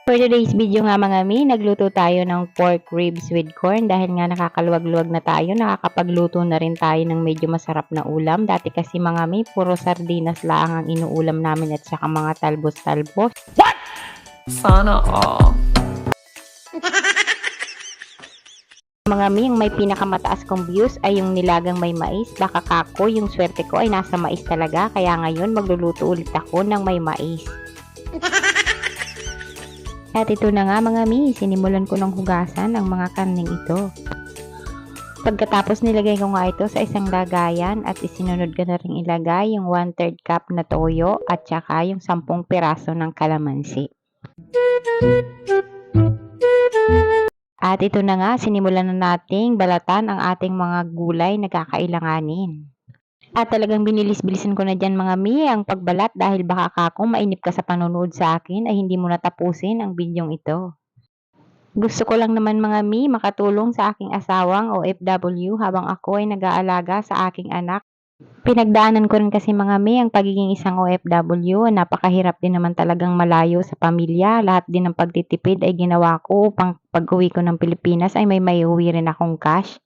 For today's video nga mga mi, nagluto tayo ng pork ribs with corn dahil nga nakakaluwag-luwag na tayo, nakakapagluto na rin tayo ng medyo masarap na ulam. Dati kasi mga mi, puro sardinas lang ang inuulam namin at saka mga talbos-talbos. What? Sana all. Mga mi, yung may pinakamataas kong views ay yung nilagang may mais. Baka kako, yung swerte ko ay nasa mais talaga. Kaya ngayon magluluto ulit ako ng may mais. At ito na nga mga mi, sinimulan ko ng hugasan ang mga karning ito. Pagkatapos nilagay ko nga ito sa isang lagayan at isinunod ko na rin ilagay yung 1/3 cup na toyo at saka yung 10 piraso ng kalamansi. At ito na nga, sinimulan na nating balatan ang ating mga gulay na kakailanganin. At talagang binilis-bilisan ko na dyan mga mi ang pagbalat dahil baka kako mainip ka sa panonood sa akin ay hindi mo natapusin ang bidyong ito. Gusto ko lang naman mga mi makatulong sa aking asawang OFW habang ako ay nag-aalaga sa aking anak. Pinagdaanan ko rin kasi mga mi ang pagiging isang OFW, napakahirap din naman talagang malayo sa pamilya. Lahat din ng pagtitipid ay ginawa ko upang pag-uwi ko ng Pilipinas ay may maiuwi rin akong cash.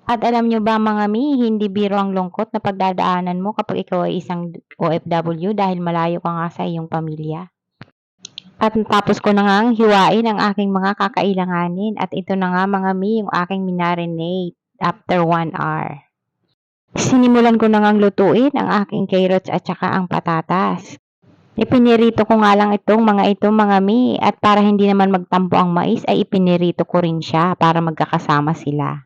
At alam nyo ba mga mi, hindi biro ang lungkot na pagdadaanan mo kapag ikaw ay isang OFW dahil malayo ka nga sa iyong pamilya. At natapos ko na nga hiwain ang aking mga kakailanganin at ito na nga mga mi yung aking minarinate after 1 hour. Sinimulan ko na nga lutuin ang aking carrots at saka ang patatas. Ipinirito ko nga lang itong mga mi at para hindi naman magtampo ang mais ay ipinirito ko rin siya para magkakasama sila.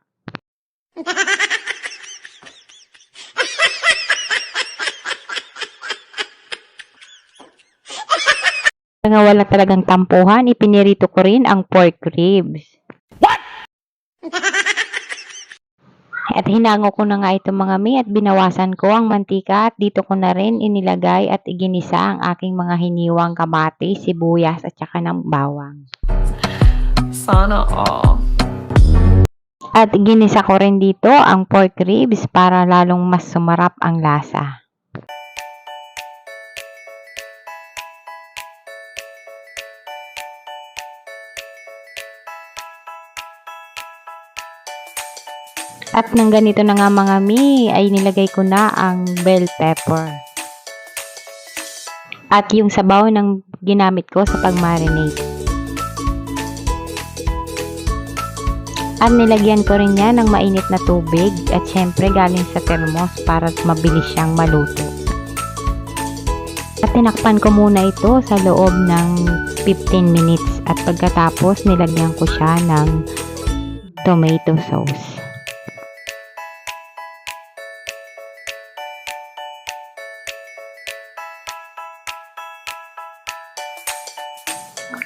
Nga wala talagang tampuhan, ipinirito ko rin ang pork ribs. What? At hinango ko na nga ito mga mi at binawasan ko ang mantika at dito ko na rin inilagay at iginisa ang aking mga hiniwang kamatis, sibuyas at saka ng bawang. Sana all. At ginisa ko rin dito ang pork ribs para lalong mas sumarap ang lasa. At nang ganito na nga mga mi, ay nilagay ko na ang bell pepper. At yung sabaw ng ginamit ko sa pag-marinate. At nilagyan ko rin yan ng mainit na tubig at syempre galing sa thermos para mabilis siyang maluto. At tinakpan ko muna ito sa loob ng 15 minutes at pagkatapos nilagyan ko siya ng tomato sauce.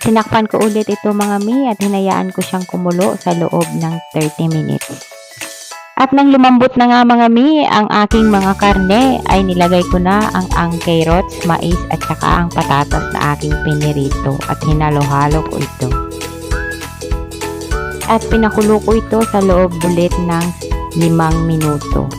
Tinakpan ko ulit ito mga mi at hinayaan ko siyang kumulo sa loob ng 30 minutes. At nang lumambot na nga mga mi, ang aking mga karne ay nilagay ko na ang carrots, mais at saka ang patatas na aking pinirito at hinalo-halo ko ito. At pinakulo ko ito sa loob ulit ng 5 minuto.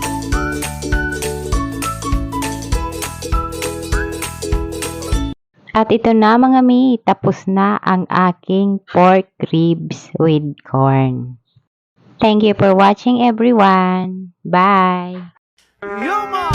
At ito na mga mi, tapos na ang aking pork ribs with corn. Thank you for watching everyone. Bye! Yuma!